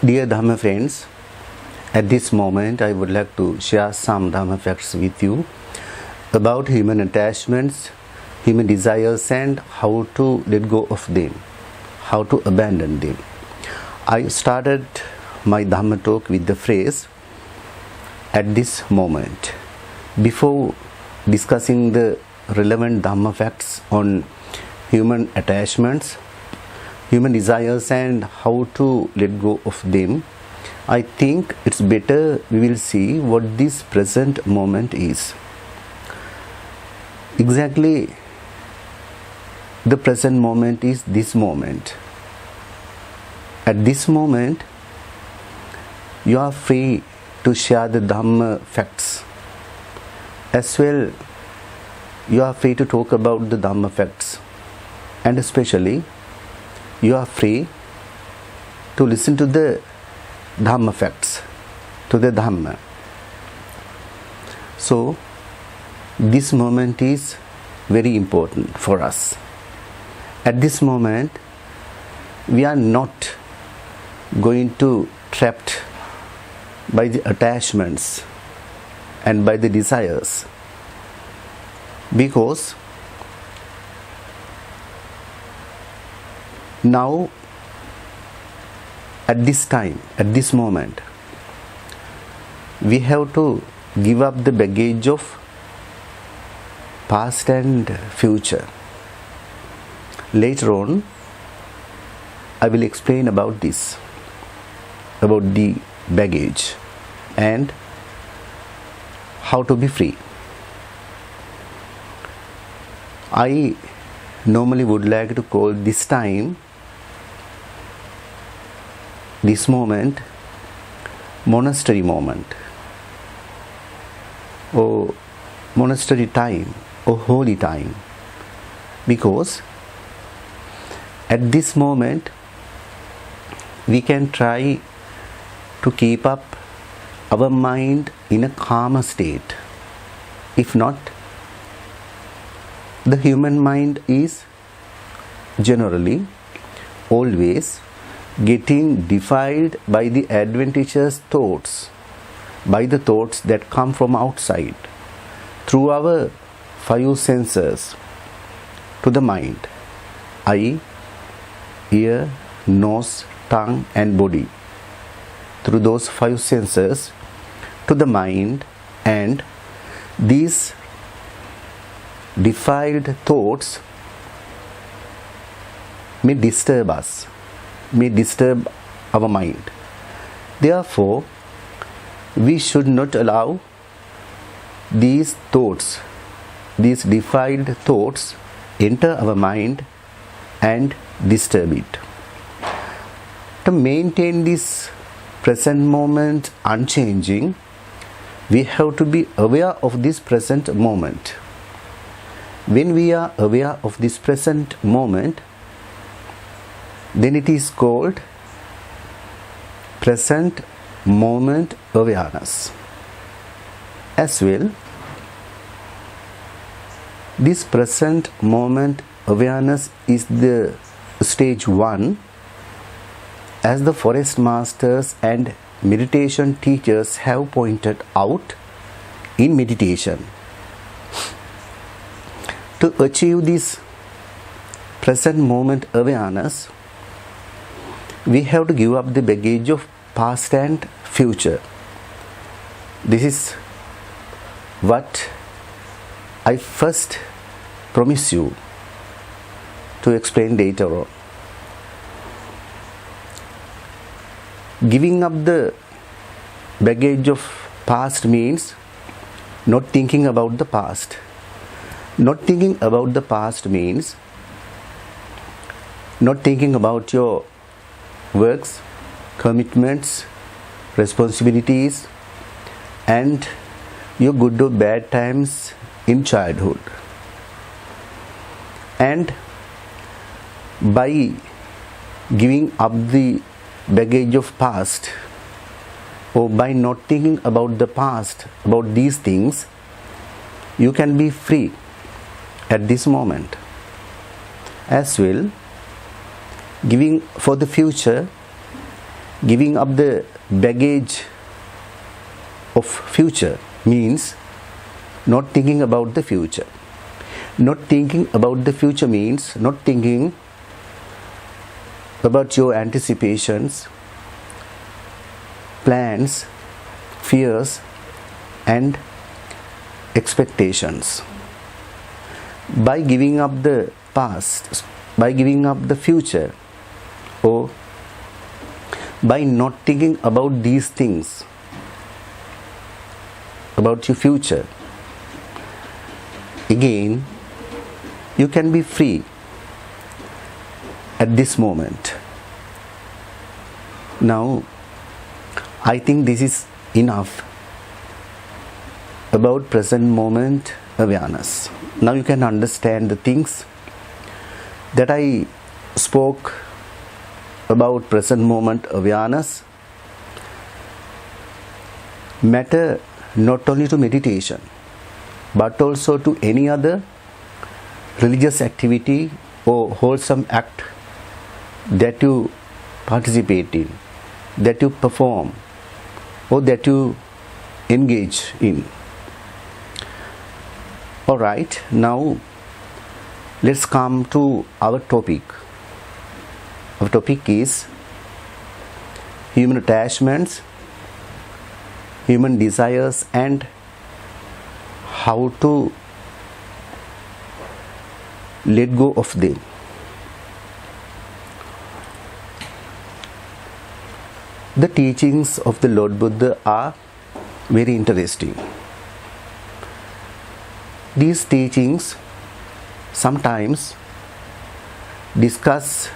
Dear Dhamma friends, at this moment I would like to share some Dhamma facts with you about human attachments, human desires and how to let go of them, how to abandon them. I started my Dhamma talk with the phrase, at this moment. Before discussing the relevant Dhamma facts on human attachments, human desires and how to let go of them, I think it's better we will see what this present moment is. Exactly, the present moment is this moment. At this moment, you are free to share the Dhamma facts. As well, you are free to talk about the Dhamma facts. And especially, you are free to listen to the Dhamma facts, to the Dhamma. So, this moment is very important for us. At this moment, we are not going to trapped by the attachments and by the desires, because now at this time, at this moment, we have to give up the baggage of past and future. Later on, I will explain about this, about the baggage and how to be free. I normally would like to call this time, this moment, monastery moment, or monastery time, or holy time, because at this moment we can try to keep up our mind in a calmer state. If not, the human mind is generally always getting defiled by the adventitious thoughts, by the thoughts that come from outside, through our five senses to the mind: eye, ear, nose, tongue and body. Through those five senses to the mind, and these defiled thoughts may disturb us, may disturb our mind. Therefore, we should not allow these thoughts, these defiled thoughts, enter our mind and disturb it. To maintain this present moment unchanging, we have to be aware of this present moment. When we are aware of this present moment, then it is called present moment awareness. As well, this present moment awareness is the stage 1, as the forest masters and meditation teachers have pointed out in meditation. To achieve this present moment awareness, we have to give up the baggage of past and future. This is what I first promise you to explain later on. Giving up the baggage of past means not thinking about the past. Not thinking about the past means not thinking about your works, commitments, responsibilities and your good or bad times in childhood. And by giving up the baggage of past, or by not thinking about the past, about these things, you can be free at this moment. As well, giving for the future, Giving up the baggage of future means not thinking about the future. Not thinking about the future means not thinking about your anticipations, plans, fears and expectations. By giving up the past, by giving up the future, or by not thinking about these things, about your future, again you can be free at this moment. Now, I think this is enough about present moment awareness. Now you can understand the things that I spoke about present moment awareness matter not only to meditation but also to any other religious activity or wholesome act that you participate in, that you perform or that you engage in. Alright, now let's come to our topic. Our topic is human attachments, human desires and how to let go of them. The teachings of the Lord Buddha are very interesting. These teachings sometimes discuss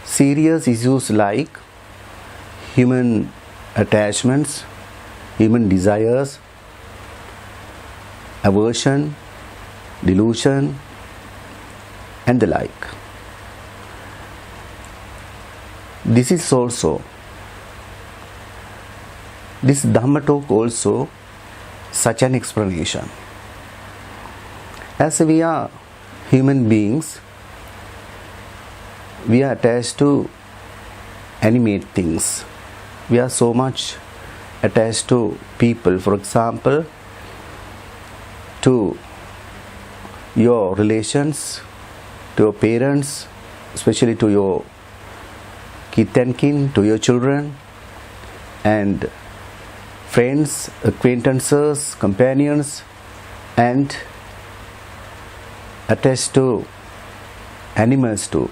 serious issues like human attachments, human desires, aversion, delusion, and the like. This Dhamma Talk also such an explanation. As we are human beings, we are attached to animate things. We are so much attached to people. For example, to your relations, to your parents, especially to your kith and kin, to your children, and friends, acquaintances, companions, and attached to animals too,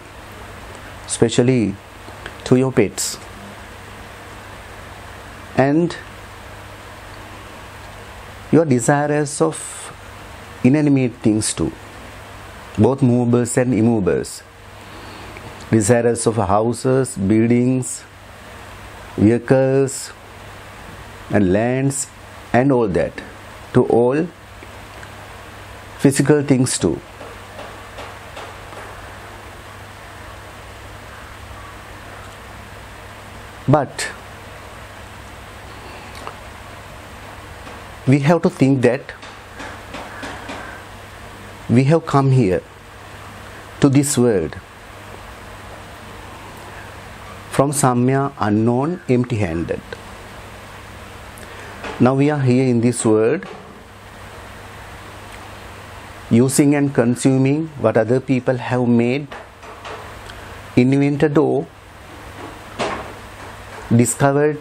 especially to your pets. And you are desirous of inanimate things too, both movables and immovables. Desirous of houses, buildings, vehicles and lands and all that, to all physical things too. But we have to think that we have come here to this world from somewhere unknown, empty-handed. Now we are here in this world using and consuming what other people have made, invented or discovered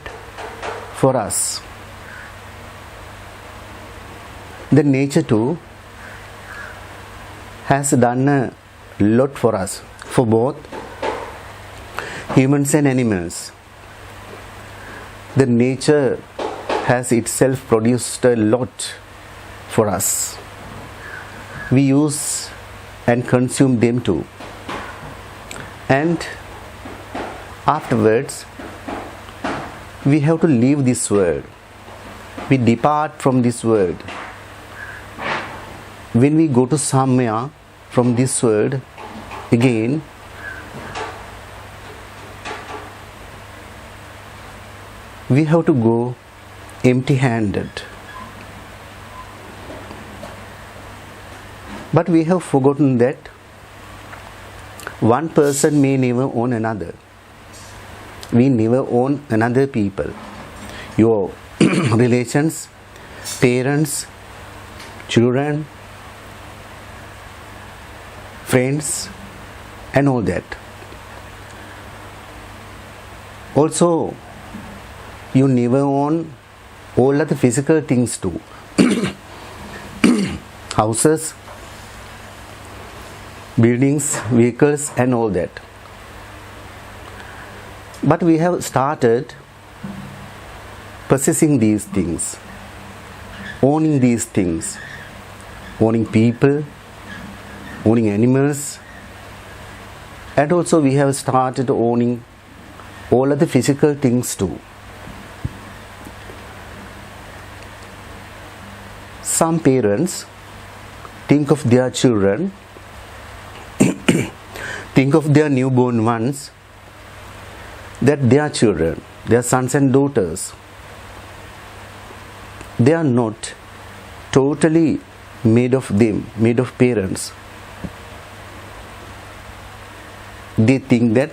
for us. The nature too has done a lot for us, for both humans and animals. The nature has itself produced a lot for us. We use and consume them too. And afterwards, we have to leave this world. We depart from this world. When we go to somewhere from this world, again, we have to go empty-handed. But we have forgotten that one person may never own another. we never own another people. Your relations, parents, children, friends, and all that. Also, you never own all other physical things too. Houses, buildings, vehicles, and all that. But we have started possessing these things, owning these things, owning people, owning animals, and also we have started owning all other physical things too. Some parents think of their children, think of their newborn ones, that their children, their sons and daughters, they are not totally made of them, made of parents. They think that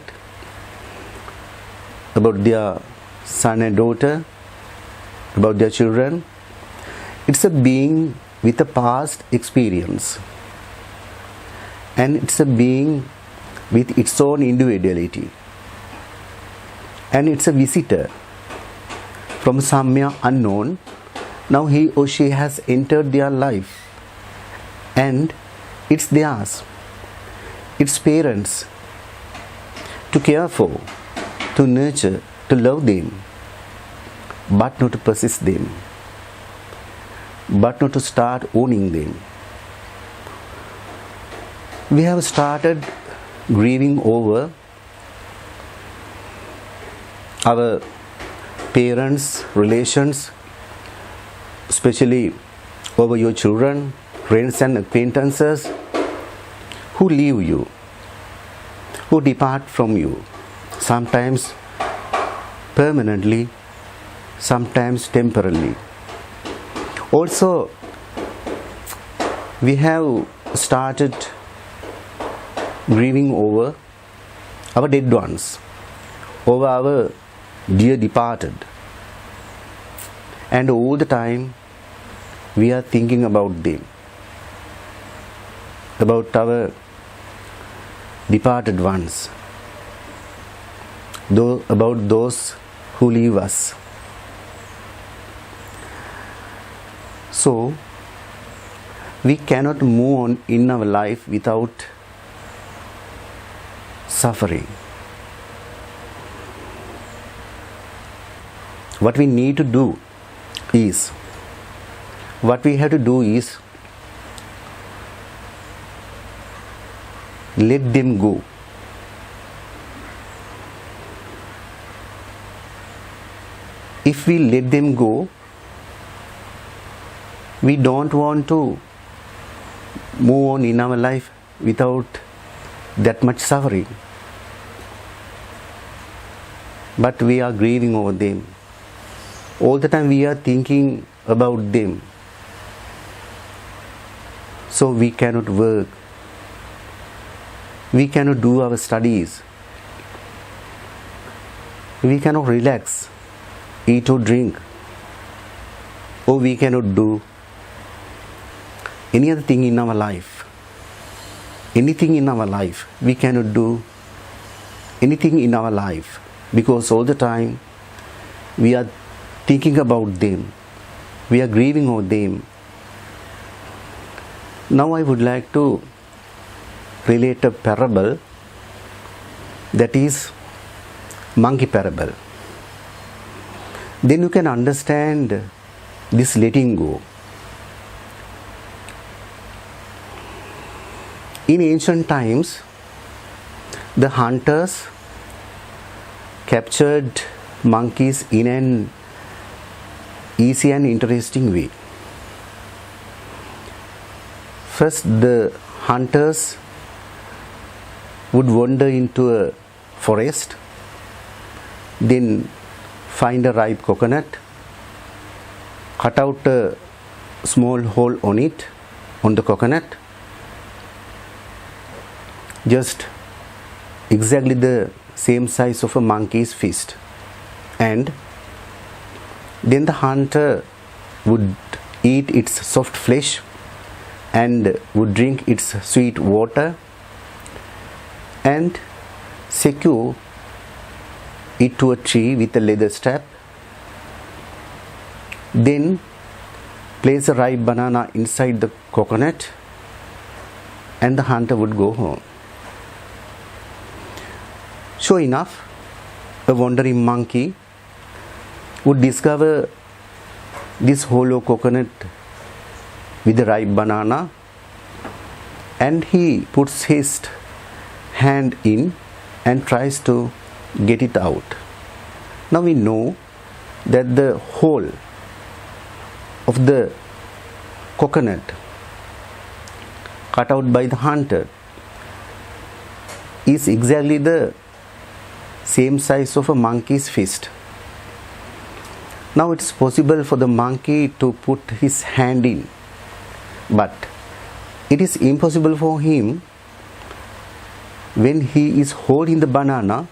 about their son and daughter, about their children, it's a being with a past experience, and it's a being with its own individuality, and it's a visitor from somewhere unknown. Now he or she has entered their life, and it's theirs, its parents, to care for, to nurture, to love them, but not to possess them, but not to start owning them. We have started grieving over our parents, relations, especially over your children, friends and acquaintances who leave you, who depart from you, sometimes permanently, sometimes temporarily. Also, we have started grieving over our dead ones, over our dear departed, and all the time we are thinking about them, about our departed ones, about those who leave us. So, we cannot move on in our life without suffering. What we need to do is, what we have to do is, let them go. If we let them go, we don't want to move on in our life without that much suffering. But we are grieving over them. All the time we are thinking about them. So we cannot work. We cannot do our studies. We cannot relax, eat or drink. Or we cannot do any other thing in our life. Anything in our life. We cannot do anything in our life, because all the time we are thinking about them. We are grieving over them. Now I would like to relate a parable, that is monkey parable. Then you can understand this letting go. In ancient times, the hunters captured monkeys in an easy and interesting way. First, the hunters would wander into a forest, then find a ripe coconut, cut out a small hole on it, on the coconut, just exactly the same size of a monkey's fist, and then the hunter would eat its soft flesh and would drink its sweet water and secure it to a tree with a leather strap, then place a ripe banana inside the coconut, and the hunter would go home. Sure enough, a wandering monkey would discover this hollow coconut with a ripe banana, and he puts his hand in and tries to get it out. Now we know that the hole of the coconut cut out by the hunter is exactly the same size of a monkey's fist. Now it's possible for the monkey to put his hand in, but it is impossible for him when he is holding the banana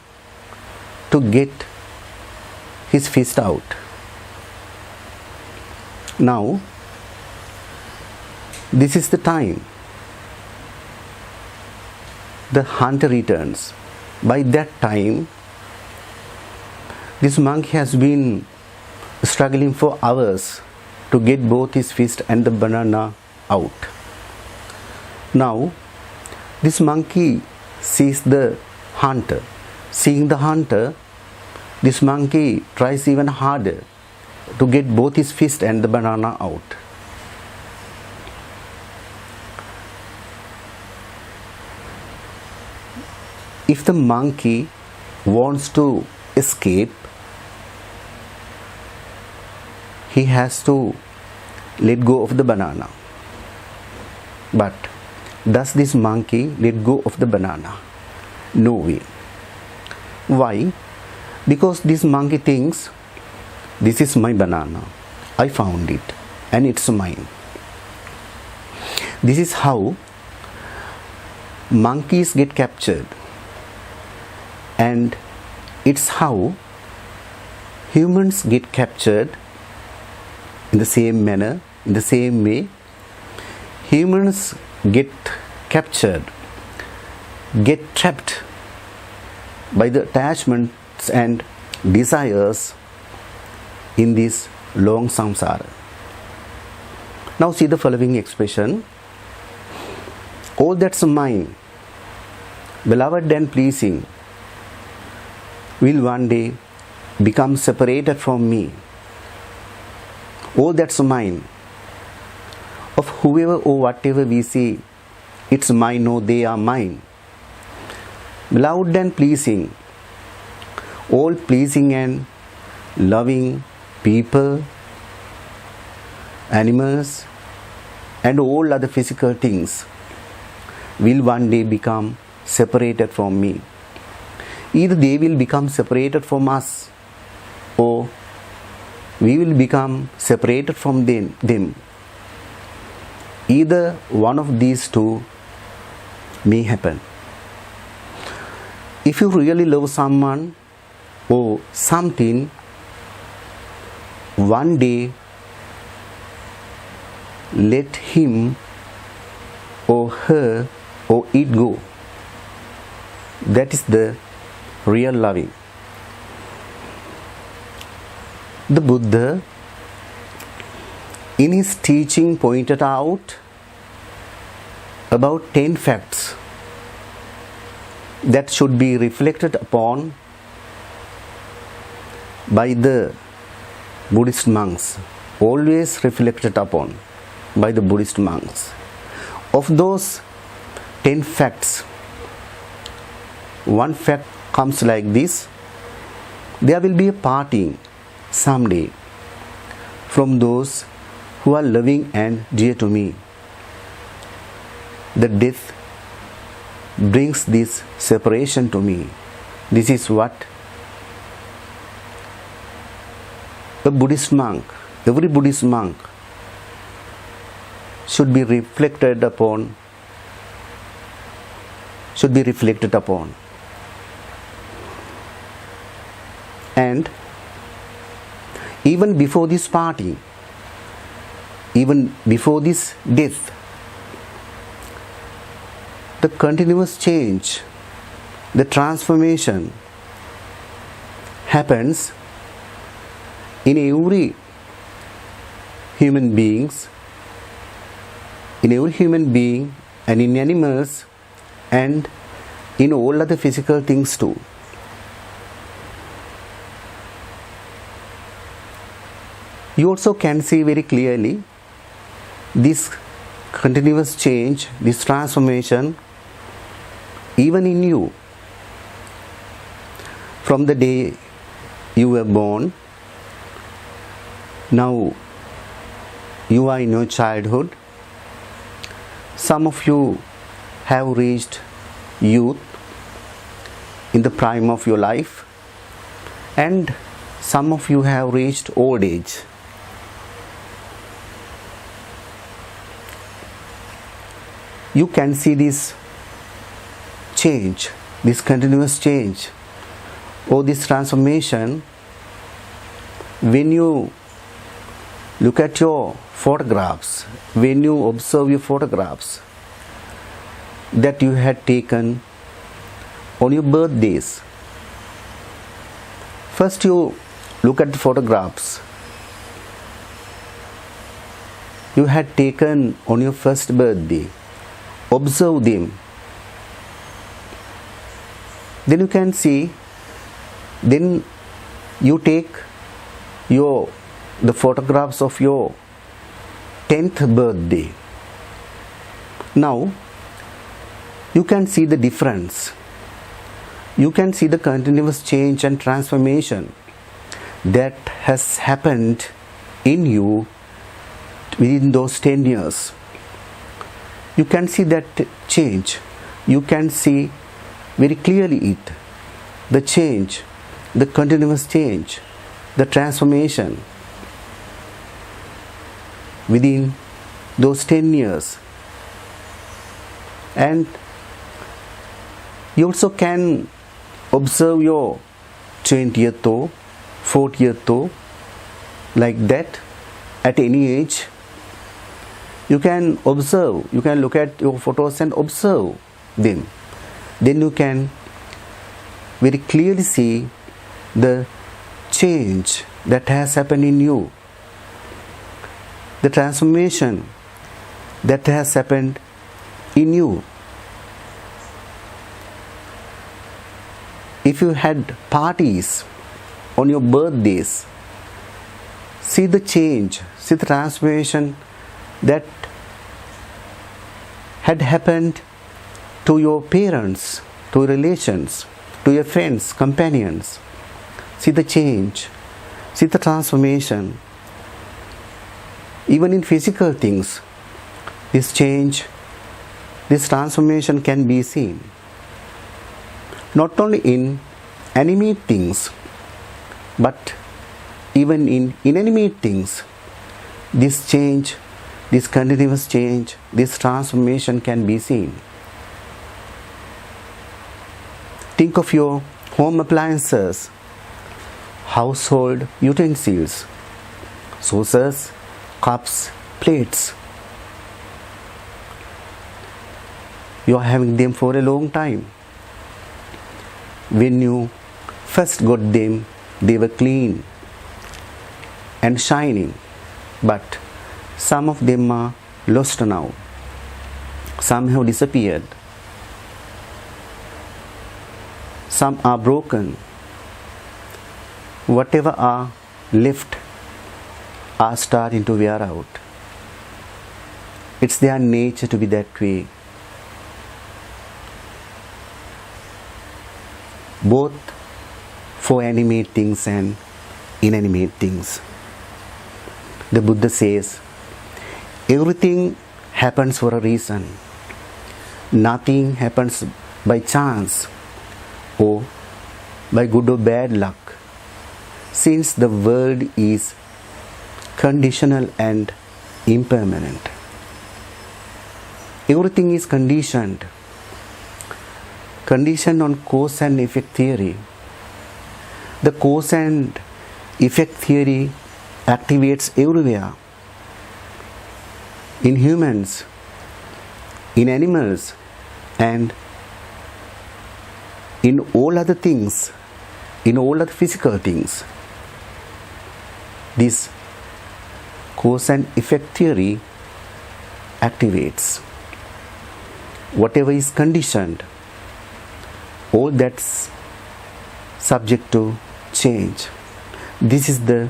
to get his fist out. Now this is the time the hunter returns. By that time, this monkey has been struggling for hours to get both his fist and the banana out. Now this monkey sees the hunter. Seeing the hunter, this monkey tries even harder to get both his fist and the banana out. If the monkey wants to escape, he has to let go of the banana. But does this monkey let go of the banana? No way. Why? Because this monkey thinks, this is my banana. I found it and it's mine. This is how monkeys get captured. And it's how humans get captured in the same manner, in the same way. Humans get captured, get trapped by the attachments and desires in this long samsara. Now see the following expression. All that's mine, beloved and pleasing, will one day become separated from me. All that's mine, of whoever or whatever we see, it's mine, no, they are mine. Beloved and pleasing, all pleasing and loving people, animals, and all other physical things will one day become separated from me. Either they will become separated from us, or we will become separated from them. Either one of these two may happen. If you really love someone or something, one day let him or her or it go. That is the real loving. The Buddha in his teaching pointed out about 10 facts that should be reflected upon by the Buddhist monks, always reflected upon by the Buddhist monks. Of those 10 facts, one fact comes like this: there will be a parting someday from those who are loving and dear to me. The death brings this separation to me. This is what a Buddhist monk, every Buddhist monk should be reflected upon. And even before this party, even before this death, the continuous change, the transformation happens in every human beings, in every human being, and in animals, and in all other physical things too. You also can see very clearly this continuous change, this transformation, even in you. From the day you were born, now you are in your childhood. Some of you have reached youth, in the prime of your life, and some of you have reached old age. You can see this change, this continuous change, or this transformation when you look at your photographs, when you observe your photographs that you had taken on your birthdays. First you look at the photographs you had taken on your first birthday. Observe them. Then you can see, then you take the photographs of your 10th birthday. Now you can see the difference. You can see the continuous change and transformation that has happened in you within those 10 years. You can see that change. You can see very clearly it. The change, the continuous change, the transformation within those 10 years. And you also can observe your 20th or 40th or like that at any age. You can observe, you can look at your photos and observe them. Then you can very clearly see the change that has happened in you, the transformation that has happened in you. If you had parties on your birthdays, see the change, see the transformation that had happened to your parents, to your relations, to your friends, companions. See the change, see the transformation. Even in physical things, this change, this transformation can be seen. Not only in animate things, but even in inanimate things, this change, this continuous change, this transformation can be seen. Think of your home appliances, household utensils, saucers, cups, plates. You are having them for a long time. When you first got them, they were clean and shining, but some of them are lost now. Some have disappeared. Some are broken. Whatever are left are starting to wear out. It's their nature to be that way. Both for animate things and inanimate things. The Buddha says, everything happens for a reason. Nothing happens by chance or by good or bad luck, since the world is conditional and impermanent. Everything is conditioned on cause and effect theory. The cause and effect theory activates everywhere. In humans, in animals, and in all other things, in all other physical things. This cause and effect theory activates. Whatever is conditioned, all that's subject to change. This is the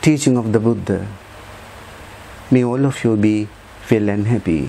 teaching of the Buddha. May all of you be well and happy.